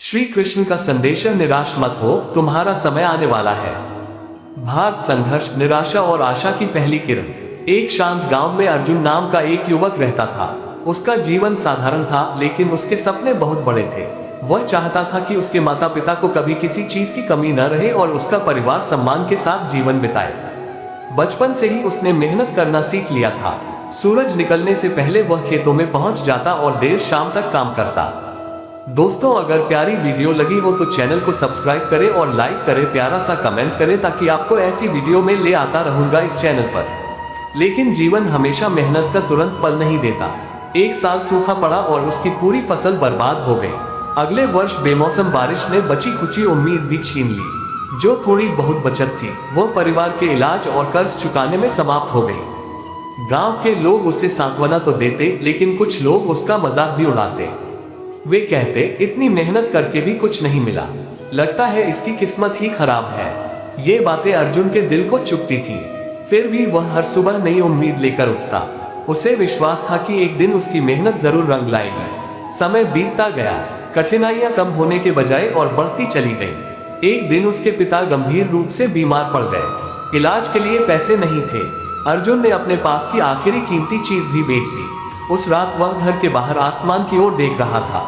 श्री कृष्ण का संदेश है, निराश मत हो, तुम्हारा समय आने वाला है। भाग, संघर्ष, निराशा और आशा की पहली किरण। एक शांत गांव में अर्जुन नाम का एक युवक रहता था। उसका जीवन साधारण था, लेकिन उसके सपने बहुत बड़े थे। वह चाहता था कि उसके माता पिता को कभी किसी चीज की कमी न रहे और उसका परिवार सम्मान के साथ जीवन बिताए। बचपन से ही उसने मेहनत करना सीख लिया था। सूरज निकलने से पहले वह खेतों में पहुंच जाता और देर शाम तक काम करता। दोस्तों, अगर प्यारी वीडियो लगी हो तो चैनल को सब्सक्राइब करें और लाइक करें, प्यारा सा कमेंट करें, ताकि आपको ऐसी वीडियो में ले आता रहूंगा इस चैनल पर। लेकिन जीवन हमेशा मेहनत का तुरंत फल नहीं देता। एक साल सूखा पड़ा और उसकी पूरी फसल बर्बाद हो गई। अगले वर्ष बेमौसम बारिश ने बची कुची उम्मीद भी छीन ली। जो थोड़ी बहुत बचत थी वह परिवार के इलाज और कर्ज चुकाने में समाप्त हो गई। गांव के लोग उसे सांत्वना तो देते, लेकिन कुछ लोग उसका मजाक भी उड़ाते। वे कहते, इतनी मेहनत करके भी कुछ नहीं मिला, लगता है इसकी किस्मत ही खराब है। ये बातें अर्जुन के दिल को चुभती थी। फिर भी वह हर सुबह नई उम्मीद लेकर उठता। उसे विश्वास था कि एक दिन उसकी मेहनत जरूर रंग लाएगी। समय बीतता गया, कठिनाइयां कम होने के बजाय और बढ़ती चली गई। एक दिन उसके पिता गंभीर रूप से बीमार पड़ गए। इलाज के लिए पैसे नहीं थे। अर्जुन ने अपने पास की आखिरी कीमती चीज भी बेच दी। उस रात वह घर के बाहर आसमान की ओर देख रहा था।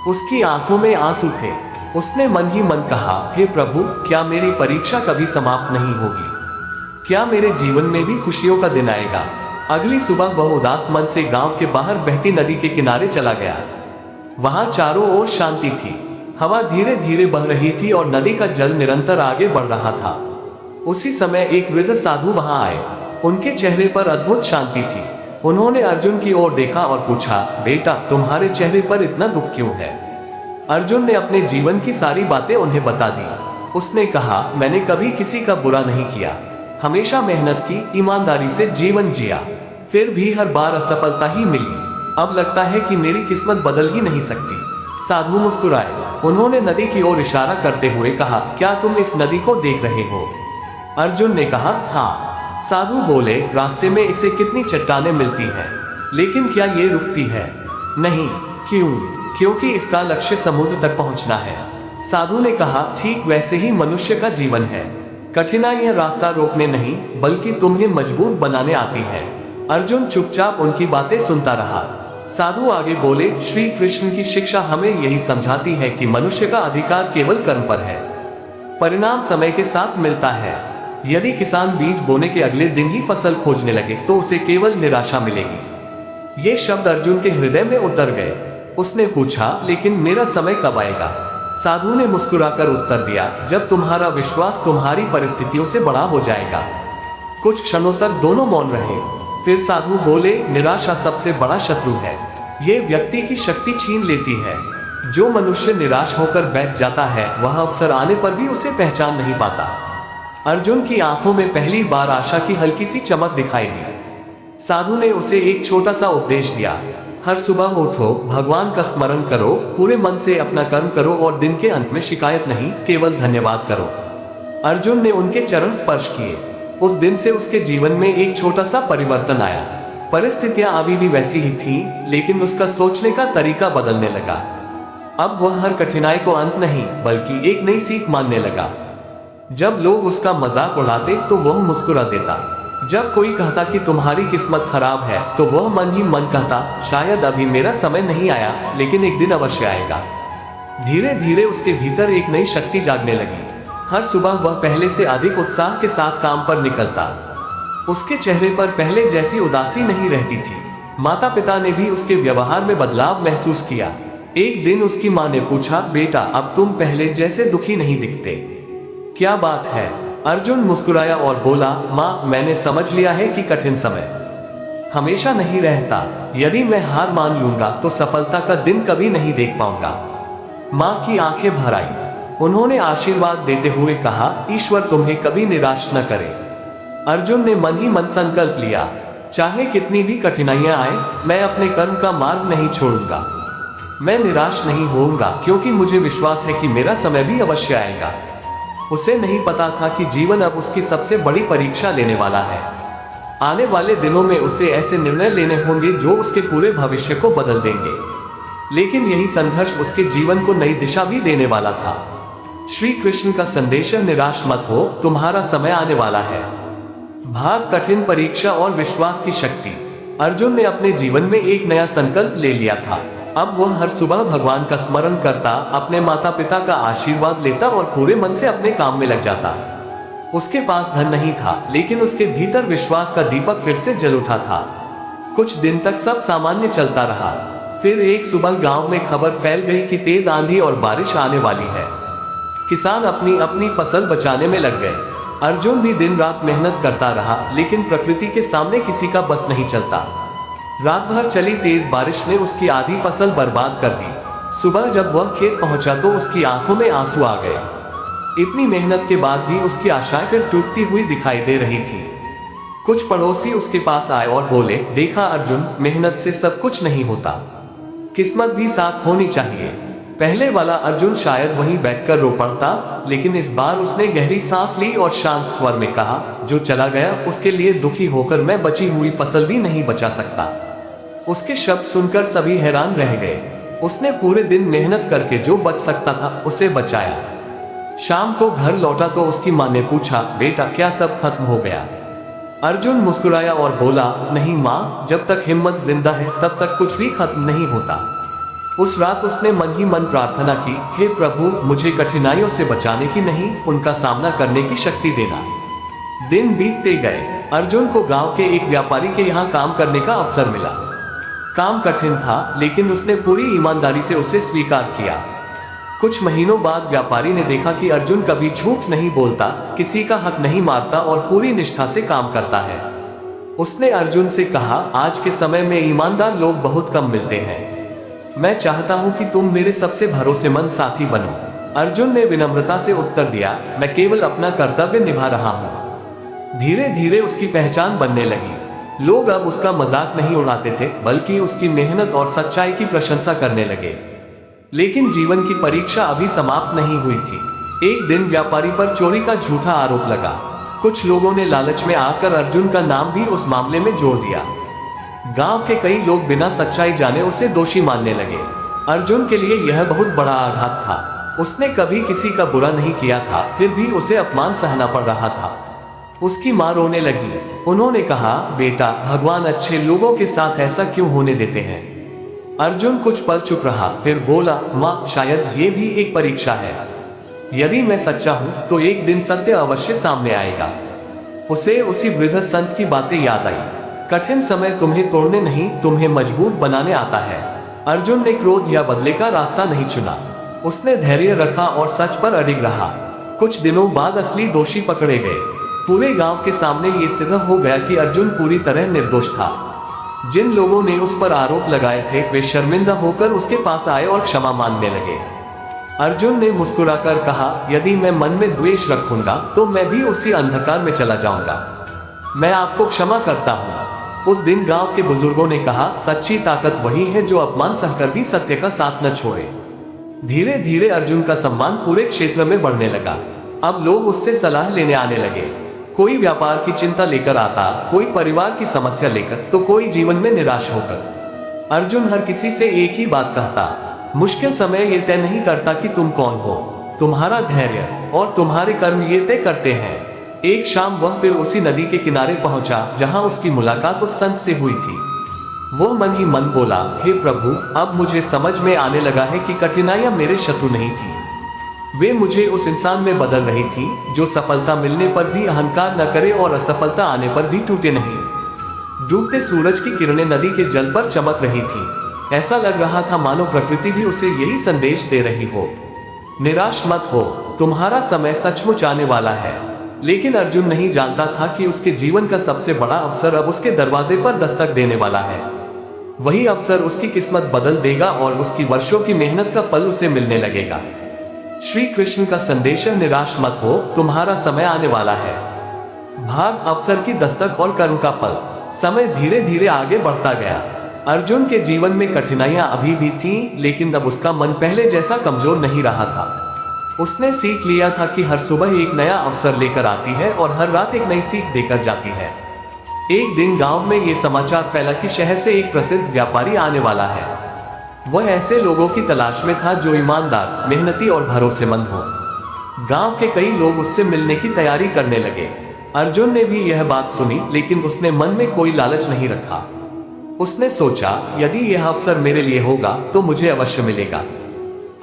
उसकी आंखों में आंसू थे। उसने मन ही मन कहा, हे प्रभु, क्या मेरी परीक्षा कभी समाप्त नहीं होगी? क्या मेरे जीवन में भी खुशियों का दिन आएगा? अगली सुबह वह उदास मन से गांव के बाहर बहती नदी के किनारे चला गया। वहां चारों ओर शांति थी। हवा धीरे धीरे बह रही थी और नदी का जल निरंतर आगे बढ़ रहा था। उसी समय एक वृद्ध साधु वहां आए। उनके चेहरे पर अद्भुत शांति थी। उन्होंने अर्जुन की ओर देखा और पूछा, बेटा, तुम्हारे चेहरे पर इतना दुख क्यों है? अर्जुन ने अपने जीवन की सारी बातें उन्हें बता दी। उसने कहा, मैंने कभी किसी का बुरा नहीं किया, हमेशा मेहनत की, ईमानदारी से जीवन जिया, फिर भी हर बार असफलता ही मिली। अब लगता है कि मेरी किस्मत बदल ही नहीं सकती। साधु मुस्कुराए। उन्होंने नदी की ओर इशारा करते हुए कहा, क्या तुम इस नदी को देख रहे हो? अर्जुन ने कहा, हाँ। साधु बोले, रास्ते में इसे कितनी चट्टानें मिलती हैं, लेकिन क्या ये रुकती है? नहीं। क्यों? क्योंकि इसका लक्ष्य समुद्र तक पहुंचना है। साधु ने कहा, ठीक वैसे ही मनुष्य का जीवन है। कठिनाइयां रास्ता रोकने नहीं, बल्कि तुम्हें मजबूत बनाने आती हैं। अर्जुन चुपचाप उनकी बातें सुनता रहा। साधु आगे बोले, श्री कृष्ण की शिक्षा हमें यही समझाती है कि मनुष्य का अधिकार केवल कर्म पर है, परिणाम समय के साथ मिलता है। यदि किसान बीज बोने के अगले दिन ही फसल खोजने लगे तो उसे केवल निराशा मिलेगी। ये शब्द अर्जुन के हृदय में उतर गए। उसने पूछा, लेकिन मेरा समय कब आएगा? साधु ने मुस्कुराकर उत्तर दिया, जब तुम्हारा विश्वास तुम्हारी परिस्थितियों से बड़ा हो जाएगा। कुछ क्षणों तक दोनों मौन रहे। फिर साधु बोले, निराशा सबसे बड़ा शत्रु है। ये व्यक्ति की शक्ति छीन लेती है। जो मनुष्य निराश होकर बैठ जाता है वह अवसर आने पर भी उसे पहचान नहीं पाता। अर्जुन की आंखों में पहली बार आशा की हल्की सी चमक दिखाई दी। साधु ने उसे एक छोटा सा उपदेश दिया, हर सुबह उठो, भगवान का स्मरण करो, पूरे मन से अपना कर्म करो और दिन के अंत में शिकायत नहीं, केवल धन्यवाद करो। अर्जुन ने उनके चरण स्पर्श किए। उस दिन से उसके जीवन में एक छोटा सा परिवर्तन आया। परिस्थितियां अभी भी वैसी ही थीं, लेकिन उसका सोचने का तरीका बदलने लगा। अब वह हर कठिनाई को अंत नहीं, बल्कि एक नई सीख मानने लगा। जब लोग उसका मजाक उड़ाते तो वह मुस्कुरा देता। जब कोई कहता कि तुम्हारी किस्मत खराब है, तो वह मन ही मन कहता, शायद अभी मेरा समय नहीं आया, लेकिन एक दिन अवश्य आएगा। धीरे धीरे उसके भीतर एक नई शक्ति जागने लगी। हर सुबह वह पहले से अधिक उत्साह के साथ काम पर निकलता। उसके चेहरे पर पहले जैसी उदासी नहीं रहती थी। माता पिता ने भी उसके व्यवहार में बदलाव महसूस किया। एक दिन उसकी माँ ने पूछा, बेटा, अब तुम पहले जैसे दुखी नहीं दिखते, क्या बात है? अर्जुन मुस्कुराया और बोला, माँ, मैंने समझ लिया है कि कठिन समय हमेशा नहीं रहता। यदि मैं हार मान लूंगा तो सफलता का दिन कभी नहीं देख पाऊंगा। माँ की आंखें भर आई। उन्होंने आशीर्वाद देते हुए कहा, ईश्वर तुम्हें कभी निराश न करे। अर्जुन ने मन ही मन संकल्प लिया, चाहे कितनी भी कठिनाइयां आए, मैं अपने कर्म का मार्ग नहीं छोड़ूंगा। मैं निराश नहीं होऊंगा, क्योंकि मुझे विश्वास है कि मेरा समय भी अवश्य आएगा। उसे नहीं पता था कि जीवन अब उसकी सबसे बड़ी परीक्षा लेने वाला है। आने वाले दिनों में उसे ऐसे निर्णय लेने होंगे जो उसके पूरे भविष्य को बदल देंगे। लेकिन यही संघर्ष उसके जीवन को नई दिशा भी देने वाला था। श्री कृष्ण का संदेश है, निराश मत हो, तुम्हारा समय आने वाला है। भाग, कठिन परीक्षा और विश्वास की शक्ति। अर्जुन ने अपने जीवन में एक नया संकल्प ले लिया था। अब वह हर सुबह भगवान का स्मरण करता, अपने माता पिता का आशीर्वाद लेता और पूरे मन से अपने काम में लग जाता। उसके पास धन नहीं था, लेकिन उसके भीतर विश्वास का दीपक फिर से जल उठा था। कुछ दिन तक सब सामान्य चलता रहा। फिर एक सुबह गांव में खबर फैल गई कि तेज आंधी और बारिश आने वाली है। किसान अपनी अपनी फसल बचाने में लग गए। अर्जुन भी दिन रात मेहनत करता रहा, लेकिन प्रकृति के सामने किसी का बस नहीं चलता। रात भर चली तेज बारिश ने उसकी आधी फसल बर्बाद कर दी। सुबह जब वह खेत पहुंचा तो उसकी आंखों में आंसू आ गए। इतनी मेहनत के बाद भी उसकी आशाएं फिर टूटती हुई दिखाई दे रही थी। कुछ पड़ोसी उसके पास आए और बोले, देखा अर्जुन, मेहनत से सब कुछ नहीं होता, किस्मत भी साथ होनी चाहिए। पहले वाला अर्जुन शायद वहीं बैठकर रो पड़ता, लेकिन इस बार उसने गहरी सांस ली और शांत स्वर में कहा, जो चला गया उसके लिए दुखी होकर मैं बची हुई फसल भी नहीं बचा सकता। उसके शब्द सुनकर सभी हैरान रह गए। उसने पूरे दिन मेहनत करके जो बच सकता था उसे बचाया। शाम को घर लौटा तो उसकी माँ ने पूछा, बेटा क्या सब खत्म हो गया? अर्जुन मुस्कुराया और बोला, नहीं माँ, जब तक हिम्मत जिंदा है तब तक कुछ भी खत्म नहीं होता। उस रात उसने मन ही मन प्रार्थना की, हे प्रभु, मुझे कठिनाइयों से बचाने की नहीं, उनका सामना करने की शक्ति देना। दिन बीतते गए। अर्जुन को गांव के एक व्यापारी के यहाँ काम करने का अवसर मिला। काम कठिन था, लेकिन उसने पूरी ईमानदारी से उसे स्वीकार किया। कुछ महीनों बाद व्यापारी ने देखा कि अर्जुन कभी झूठ नहीं बोलता, किसी का हक नहीं मारता और पूरी निष्ठा से काम करता है। उसने अर्जुन से कहा, आज के समय में ईमानदार लोग बहुत कम मिलते हैं। मैं चाहता हूं कि तुम मेरे सबसे भरोसेमंद साथी बनो। अर्जुन ने विनम्रता से उत्तर दिया, मैं केवल अपना कर्तव्य निभा रहा हूं। धीरे धीरे उसकी पहचान बनने लगी। लोग अब उसका मजाक नहीं उड़ाते थे, बल्कि उसकी मेहनत और सच्चाई की प्रशंसा करने लगे। लेकिन जीवन की परीक्षा अभी समाप्त नहीं हुई थी। एक दिन व्यापारी पर चोरी का झूठा आरोप लगा। कुछ लोगों ने लालच में आकर अर्जुन का नाम भी उस मामले में जोड़ दिया। गांव के कई लोग बिना सच्चाई जाने उसे दोषी मानने लगे। अर्जुन के लिए यह बहुत बड़ा आघात था। उसने कभी किसी का बुरा नहीं किया था, फिर भी उसे अपमान सहना पड़ रहा था। उसकी माँ रोने लगी। उन्होंने कहा, बेटा, भगवान अच्छे लोगों के साथ ऐसा क्यों होने देते हैं? अर्जुन कुछ पल चुप रहा, फिर बोला, माँ, शायद ये भी एक परीक्षा है। यदि मैं सच्चा हूँ तो एक दिन सत्य अवश्य सामने आएगा। उसे उसी वृद्ध संत की बातें याद आई। कठिन समय तुम्हें तोड़ने नहीं, तुम्हें मजबूत बनाने आता है। अर्जुन ने क्रोध या बदले का रास्ता नहीं चुना। उसने धैर्य रखा और सच पर अडिग रहा। कुछ दिनों बाद असली दोषी पकड़े गए। पूरे गांव के सामने ये सिद्ध हो गया कि अर्जुन पूरी तरह निर्दोष था। जिन लोगों ने उस पर आरोप लगाए थे वे शर्मिंदा होकर उसके पास आए और क्षमा मांगने लगे। अर्जुन ने मुस्कुराकर कहा, यदि मैं मन में द्वेष रखूंगा तो मैं भी उसी अंधकार में चला जाऊंगा। मैं आपको क्षमा करता हूँ। उस दिन गांव के बुजुर्गों ने कहा, सच्ची ताकत वही है जो अपमान सहकर भी सत्य का साथ न छोड़े। धीरे धीरे अर्जुन का सम्मान पूरे क्षेत्र में बढ़ने लगा। अब लोग उससे सलाह लेने आने लगे। कोई व्यापार की चिंता लेकर आता, कोई परिवार की समस्या लेकर, तो कोई जीवन में निराश होकर। अर्जुन हर किसी से एक ही बात कहता, मुश्किल समय ये तय नहीं करता कि तुम कौन हो, तुम्हारा धैर्य और तुम्हारे कर्म ये तय करते हैं। एक शाम वह फिर उसी नदी के किनारे पहुंचा जहां उसकी मुलाकात उस संत से हुई थी। वो मन ही मन बोला, हे प्रभु, अब मुझे समझ में आने लगा है कि कठिनाइयां मेरे शत्रु नहीं थी। वे मुझे उस इंसान में बदल रही थी जो सफलता मिलने पर भी अहंकार न करे और असफलता आने पर भी टूटे नहीं। डूबते सूरज की किरणें नदी के जल पर चमक रही थी। ऐसा लग रहा था मानो प्रकृति भी उसे यही संदेश दे रही हो, निराश मत हो, तुम्हारा समय सचमुच आने वाला है। लेकिन अर्जुन नहीं जानता था कि उसके जीवन का सबसे बड़ा अवसर अब उसके दरवाजे पर दस्तक देने वाला है। वही अवसर उसकी किस्मत बदल देगा और उसकी वर्षों की मेहनत का फल उसे मिलने लगेगा। श्री कृष्ण का संदेश है, निराश मत हो, तुम्हारा समय आने वाला है। भाग, अवसर की दस्तक और कर्म का फल। समय धीरे धीरे आगे बढ़ता गया। अर्जुन के जीवन में कठिनाइयां अभी भी थीं, लेकिन अब उसका मन पहले जैसा कमजोर नहीं रहा था। उसने सीख लिया था कि हर सुबह एक नया अवसर लेकर आती है और हर रात एक नई सीख देकर जाती है। एक दिन गांव में ये समाचार फैला कि शहर से एक प्रसिद्ध व्यापारी आने वाला है। वह ऐसे लोगों की तलाश में था जो ईमानदार, मेहनती और भरोसेमंद हो। गांव के कई लोग उससे मिलने की तैयारी करने लगे। अर्जुन ने भी यह बात सुनी, लेकिन उसने मन में कोई लालच नहीं रखा। उसने सोचा, यदि यह अवसर मेरे लिए होगा तो मुझे अवश्य मिलेगा।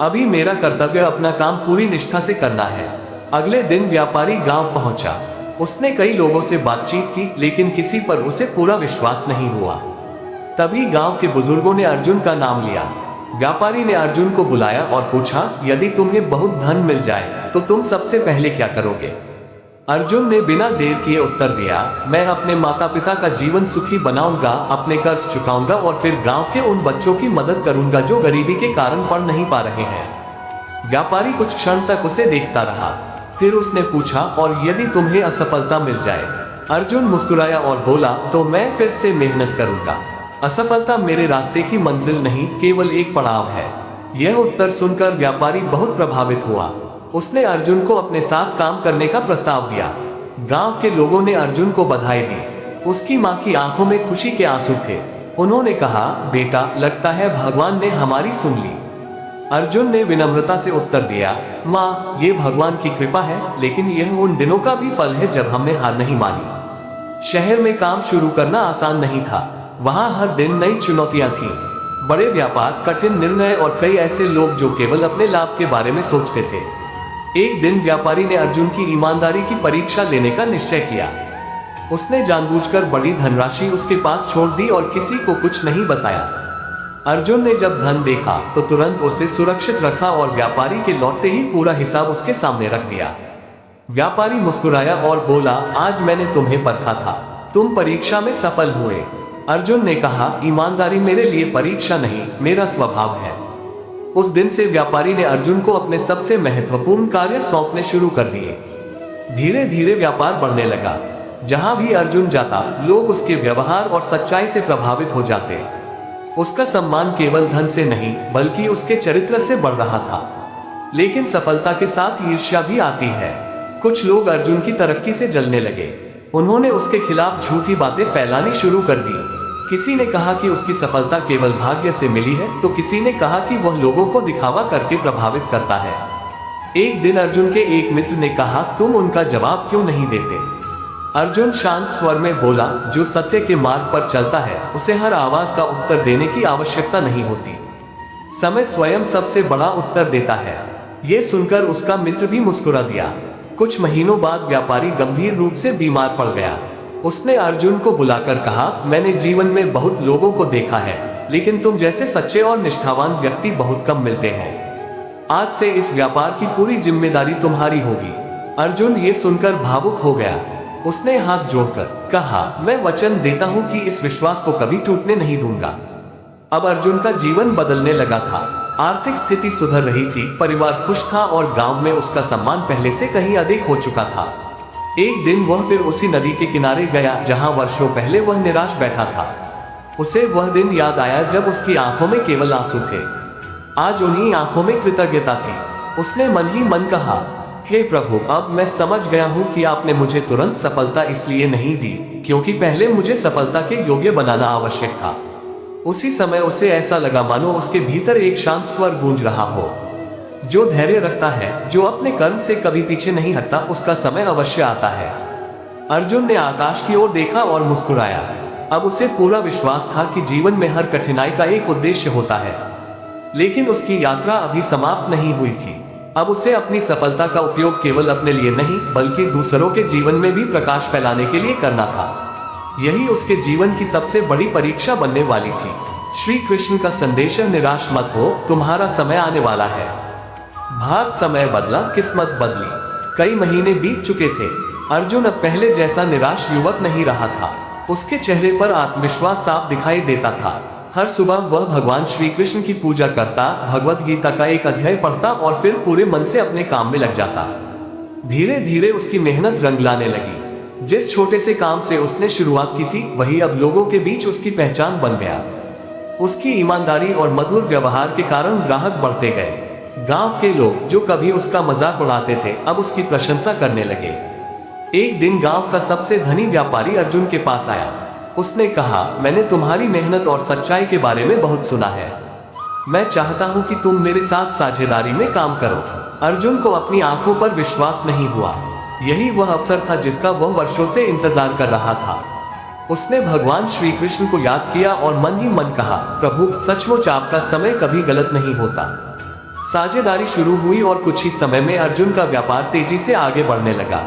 अभी मेरा कर्तव्य अपना काम पूरी निष्ठा से करना है। अगले दिन व्यापारी गांव पहुंचा। उसने कई लोगों से बातचीत की, लेकिन किसी पर उसे पूरा विश्वास नहीं हुआ। तभी गांव के बुजुर्गों ने अर्जुन का नाम लिया। व्यापारी ने अर्जुन को बुलाया और पूछा, यदि तुम्हें बहुत धन मिल जाए तो तुम सबसे पहले क्या करोगे? अर्जुन ने बिना देर किए उत्तर दिया, मैं अपने माता पिता का जीवन सुखी बनाऊंगा, अपने कर्ज चुकाऊंगा और फिर गांव के उन बच्चों की मदद करूंगा जो गरीबी के कारण पढ़ नहीं पा रहे हैं। व्यापारी कुछ क्षण तक उसे देखता रहा। फिर उसने पूछा, और यदि तुम्हें असफलता मिल जाए? अर्जुन मुस्कुराया और बोला, तो मैं फिर से मेहनत करूंगा। असफलता मेरे रास्ते की मंजिल नहीं, केवल एक पड़ाव है। यह उत्तर सुनकर व्यापारी बहुत प्रभावित हुआ। उसने अर्जुन को अपने साथ काम करने का प्रस्ताव दिया। गांव के लोगों ने अर्जुन को बधाई दी। उसकी मां की आंखों में खुशी के आंसू थे। उन्होंने कहा, बेटा, लगता है भगवान ने हमारी सुन ली। अर्जुन ने विनम्रता से उत्तर दिया, मां, ये भगवान की कृपा है, लेकिन यह उन दिनों का भी फल है जब हमने हार नहीं मानी। शहर में काम शुरू करना आसान नहीं था। वहां हर दिन नई चुनौतियां थीं। बड़े व्यापार, कठिन निर्णय और कई ऐसे लोग जो केवल अपने लाभ के बारे में सोचते थे। एक दिन व्यापारी ने अर्जुन की ईमानदारी की परीक्षा लेने का निश्चय किया। उसने जानबूझकर बड़ी धनराशि उसके पास छोड़ दी और किसी को कुछ नहीं बताया। अर्जुन ने जब धन देखा तो तुरंत उसे सुरक्षित रखा और व्यापारी के लौटते ही पूरा हिसाब उसके सामने रख दिया। व्यापारी मुस्कुराया और बोला, आज मैंने तुम्हें परखा था, तुम परीक्षा में सफल हुए। अर्जुन ने कहा, ईमानदारी मेरे लिए परीक्षा नहीं, मेरा स्वभाव है। उस दिन से व्यापारी ने अर्जुन को अपने सबसे महत्वपूर्ण कार्य सौंपने शुरू कर दिए। धीरे धीरे व्यापार बढ़ने लगा। जहां भी अर्जुन जाता, लोग उसके व्यवहार और सच्चाई से प्रभावित हो जाते। उसका सम्मान केवल धन से नहीं, बल्कि उसके चरित्र से बढ़ रहा था। लेकिन सफलता के साथ ईर्ष्या भी आती है। कुछ लोग अर्जुन की तरक्की से जलने लगे। उन्होंने उसके खिलाफ झूठी बातें फैलानी शुरू कर दी। किसी ने कहा कि उसकी सफलता केवल भाग्य से मिली है, तो किसी ने कहा कि वह लोगों को दिखावा करके प्रभावित करता है। एक दिन अर्जुन के एक मित्र ने कहा, तुम उनका जवाब क्यों नहीं देते? अर्जुन शांत स्वर में बोला, जो सत्य के मार्ग पर चलता है उसे हर आवाज का उत्तर देने की आवश्यकता नहीं होती। समय स्वयं सबसे बड़ा उत्तर देता है। ये सुनकर उसका मित्र भी मुस्कुरा दिया। कुछ महीनों बाद व्यापारी गंभीर रूप से बीमार पड़ गया। उसने अर्जुन को बुलाकर कहा, मैंने जीवन में बहुत लोगों को देखा है, लेकिन तुम जैसे सच्चे और निष्ठावान व्यक्ति बहुत कम मिलते हैं। आज से इस व्यापार की पूरी जिम्मेदारी तुम्हारी होगी। अर्जुन ये सुनकर भावुक हो गया। उसने हाथ जोड़कर कहा, मैं वचन देता हूं कि इस विश्वास को कभी टूटने नहीं दूंगा। अब अर्जुन का जीवन बदलने लगा था। आर्थिक स्थिति सुधर रही थी, परिवार खुश था और गांव में उसका सम्मान पहले से कहीं अधिक हो चुका था। एक दिन वह फिर उसी नदी के किनारे गया जहां वर्षों पहले वह निराश बैठा था। उसे वह दिन याद आया जब उसकी आंखों में केवल आंसू थे। आज उन्हीं आंखों में कृतज्ञता थी। उसने मन ही मन कहा, हे प्रभु, अब मैं समझ गया हूं कि आपने मुझे तुरंत सफलता इसलिए नहीं दी क्योंकि पहले मुझे सफलता के योग्य बनाना आवश्यक था। उसी समय उसे ऐसा लगा मानो उसके भीतर एक शांत स्वर गूंज रहा हो, जो धैर्य रखता है, जो अपने कर्म से कभी पीछे नहीं हटता, उसका समय अवश्य आता है। अर्जुन ने आकाश की ओर देखा और मुस्कुराया। अब उसे पूरा विश्वास था कि जीवन में हर कठिनाई का एक उद्देश्य होता है। लेकिन उसकी यात्रा अभी समाप्त नहीं हुई थी। अब उसे अपनी सफलता का उपयोग केवल अपने लिए नहीं, बल्कि दूसरों के जीवन में भी प्रकाश फैलाने के लिए करना था। यही उसके जीवन की सबसे बड़ी परीक्षा बनने वाली थी। श्री कृष्ण का संदेश है, निराश मत हो, तुम्हारा समय आने वाला है। भाग समय बदला, किस्मत बदली। कई महीने बीत चुके थे। अर्जुन अब पहले जैसा निराश युवक नहीं रहा था। उसके चेहरे पर आत्मविश्वास साफ दिखाई देता था। हर सुबह वह भगवान श्री कृष्ण की पूजा करता, भगवत गीता का एक अध्याय पढ़ता और फिर पूरे मन से अपने काम में लग जाता। धीरे धीरे उसकी मेहनत रंग लाने लगी। जिस छोटे से काम से उसने शुरुआत की थी, वही अब लोगों के बीच उसकी पहचान बन गया। उसकी ईमानदारी और मधुर व्यवहार के कारण ग्राहक बढ़ते गए। गांव के लोग जो कभी उसका मजाक उड़ाते थे, अब उसकी प्रशंसा करने लगे। एक दिन गांव का सबसे धनी व्यापारी अर्जुन के पास आया। उसने कहा, मैंने तुम्हारी मेहनत और सच्चाई के बारे में बहुत सुना है। मैं चाहता हूँ कि तुम मेरे साथ साझेदारी में काम करो। अर्जुन को अपनी आंखों पर विश्वास नहीं हुआ। यही वह अवसर था जिसका वह वर्षों से इंतजार कर रहा था। उसने भगवान श्री कृष्ण को याद किया और मन ही मन कहा, प्रभु सचमुच आपका समय कभी गलत नहीं होता। साझेदारी शुरू हुई और कुछ ही समय में अर्जुन का व्यापार तेजी से आगे बढ़ने लगा।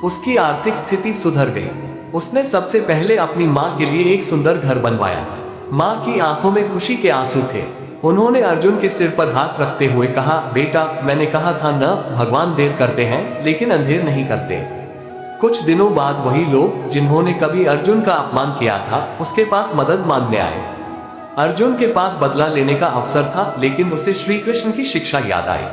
उसकी आर्थिक स्थिति सुधर गई। उसने सबसे पहले अपनी माँ के लिए एक सुंदर घर बनवाया। माँ की आंखों में खुशी के आंसू थे। उन्होंने अर्जुन के सिर पर हाथ रखते हुए कहा, बेटा मैंने कहा था न, भगवान देर करते हैं लेकिन अंधेर नहीं करते। कुछ दिनों बाद वही लोग जिन्होंने कभी अर्जुन का अपमान किया था उसके पास मदद मांगने आए। अर्जुन के पास बदला लेने का अवसर था, लेकिन उसे श्री कृष्ण की शिक्षा याद आई।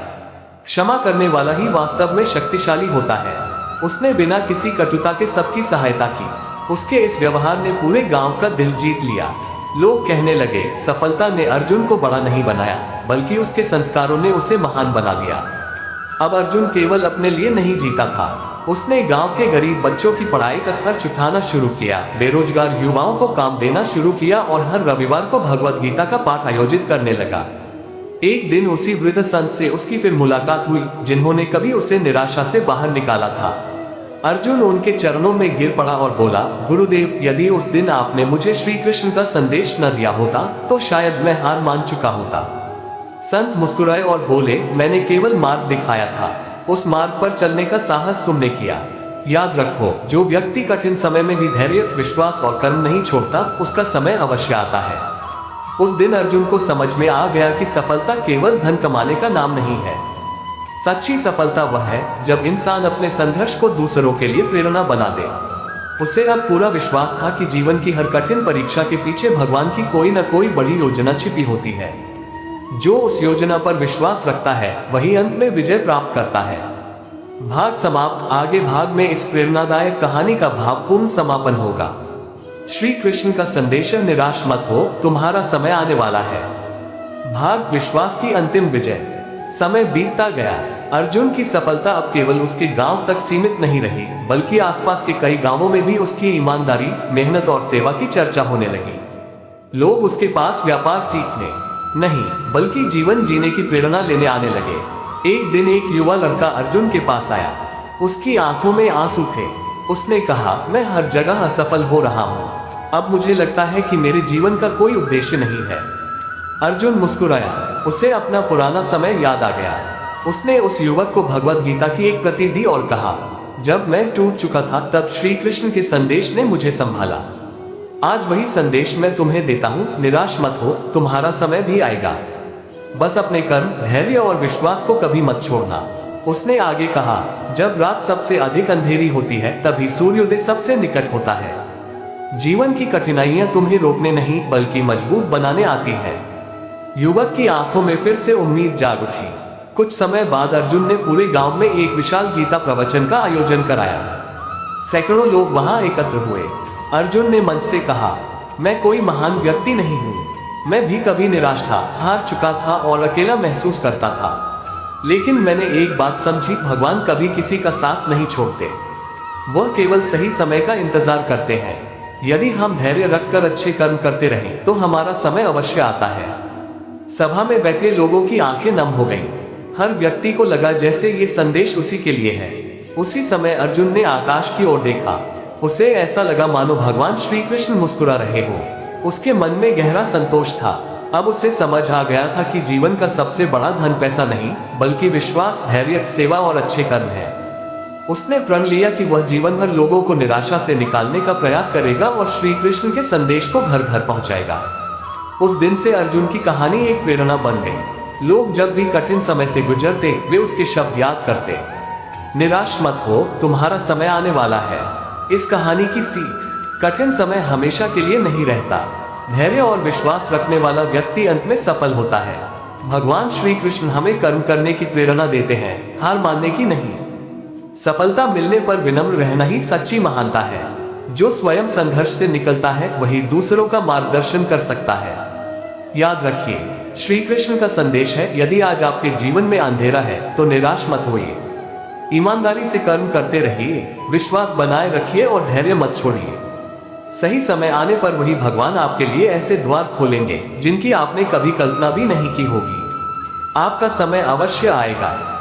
क्षमा करने वाला ही वास्तव में शक्तिशाली होता है। उसने बिना किसी कटुता के सबकी सहायता की। उसके इस व्यवहार ने पूरे गांव का दिल जीत लिया। लोग कहने लगे, सफलता ने अर्जुन को बड़ा नहीं बनाया, बल्कि उसके संस्कारों ने उसे महान बना दिया। अब अर्जुन केवल अपने लिए नहीं जीता था, उसने गांव के गरीब बच्चों की पढ़ाई का खर्च उठाना शुरू किया, बेरोजगार युवाओं को काम देना शुरू किया और हर रविवार को भगवत गीता का पाठ आयोजित करने लगा। एक दिन उसी वृद्ध संत से उसकी फिर मुलाकात हुई जिन्होंने कभी उसे निराशा से बाहर निकाला था। अर्जुन उनके चरणों में गिर पड़ा और बोला, गुरुदेव यदि उस दिन आपने मुझे श्री कृष्ण का संदेश न दिया होता तो शायद मैं हार मान चुका होता। संत मुस्कुराए और बोले, मैंने केवल मार्ग दिखाया था, उस मार्ग पर चलने का साहस तुमने किया। याद रखो, जो व्यक्ति कठिन समय में भी धैर्य, विश्वास और कर्म नहीं छोड़ता उसका समय अवश्य आता है। उस दिन अर्जुन को समझ में आ गया कि सफलता केवल धन कमाने का नाम नहीं है। सच्ची सफलता वह है जब इंसान अपने संघर्ष को दूसरों के लिए प्रेरणा बना दे। उसे अब पूरा विश्वास था कि जीवन की हर कठिन परीक्षा के पीछे भगवान की कोई न कोई बड़ी योजना छिपी होती है। जो उस योजना पर विश्वास रखता है वही अंत में विजय प्राप्त करता है। भाग समाप्त। आगे भाग में इस प्रेरणादायक कहानी का भावपूर्ण समापन होगा। श्री कृष्ण का संदेश, निराश मत हो, तुम्हारा समय आने वाला है। भाग विश्वास की अंतिम विजय। समय बीतता गया। अर्जुन की सफलता अब केवल उसके गांव तक सीमित नहीं रही, बल्कि आसपास के कई गांवों में भी उसकी ईमानदारी, मेहनत और सेवा की चर्चा होने लगी। लोग उसके पास व्यापार सीखने नहीं बल्कि जीवन जीने की प्रेरणा लेने आने लगे। एक दिन एक युवा लड़का अर्जुन के पास आया। उसकी आंखों में आंसू थे। उसने कहा, मैं हर जगह असफल हो रहा हूँ। अब मुझे लगता है कि मेरे जीवन का कोई उद्देश्य नहीं है। अर्जुन मुस्कुराया। उसे अपना पुराना समय याद आ गया। उसने उस युवक को भगवत गीता की एक प्रति दी और कहा, जब मैं टूट चुका था तब श्री कृष्ण के संदेश ने मुझे संभाला। आज वही संदेश मैं तुम्हें देता हूँ, निराश मत हो, तुम्हारा समय भी आएगा। बस अपने कर्म, धैर्य और विश्वास को कभी मत छोड़ना। उसने आगे कहा, जब रात सबसे अधिक अंधेरी होती है तभी सूर्योदय सबसे निकट होता है। जीवन की कठिनाइयां तुम्हें रोकने नहीं बल्कि मजबूत बनाने आती हैं। युवक की आंखों में फिर से उम्मीद जाग उठी। कुछ समय बाद अर्जुन ने पूरे गांव में एक विशाल गीता प्रवचन का आयोजन कराया। सैकड़ों लोग वहां एकत्र हुए। अर्जुन ने मंच से कहा, मैं कोई महान व्यक्ति नहीं हूँ। मैं भी कभी निराश था, हार चुका था और अकेला महसूस करता था। लेकिन मैंने एक बात समझी, भगवान कभी किसी का साथ नहीं छोड़ते। वह केवल सही समय का इंतजार करते हैं। यदि हम धैर्य रखकर अच्छे कर्म करते रहें तो हमारा समय अवश्य आता है। सभा में बैठे लोगों की आंखें नम हो गईं। हर व्यक्ति को लगा जैसे ये संदेश उसी के लिए है। उसी समय अर्जुन ने आकाश की ओर देखा। उसे ऐसा लगा मानो भगवान श्री कृष्ण मुस्कुरा रहे हो। उसके मन में गहरा संतोष था। अब उसे समझ आ गया था कि जीवन का सबसे बड़ा धन पैसा नहीं बल्कि विश्वास, धैर्य, सेवा और अच्छे कर्म है। उसने प्रण लिया कि वह जीवन भर लोगों को निराशा से निकालने का प्रयास करेगा और श्री कृष्ण के संदेश को घर घर पहुंचाएगा। उस दिन से अर्जुन की कहानी एक प्रेरणा बन गई। लोग जब भी कठिन समय से गुजरते वे उसके शब्द याद करते, निराश मत हो, तुम्हारा समय आने वाला है। इस कहानी की सीख, कठिन समय हमेशा के लिए नहीं रहता। धैर्य और विश्वास रखने वाला व्यक्ति अंत में सफल होता है। भगवान श्री कृष्ण हमें कर्म करने की प्रेरणा देते हैं, हार मानने की नहीं। सफलता मिलने पर विनम्र रहना ही सच्ची महानता है। जो स्वयं संघर्ष से निकलता है वही दूसरों का मार्गदर्शन कर सकता है। याद रखिए, श्री कृष्ण का संदेश है, यदि आज आपके जीवन में अंधेरा है तो निराश मत होइए। ईमानदारी से कर्म करते रहिए, विश्वास बनाए रखिए और धैर्य मत छोड़िए। सही समय आने पर वही भगवान आपके लिए ऐसे द्वार खोलेंगे जिनकी आपने कभी कल्पना भी नहीं की होगी। आपका समय अवश्य आएगा।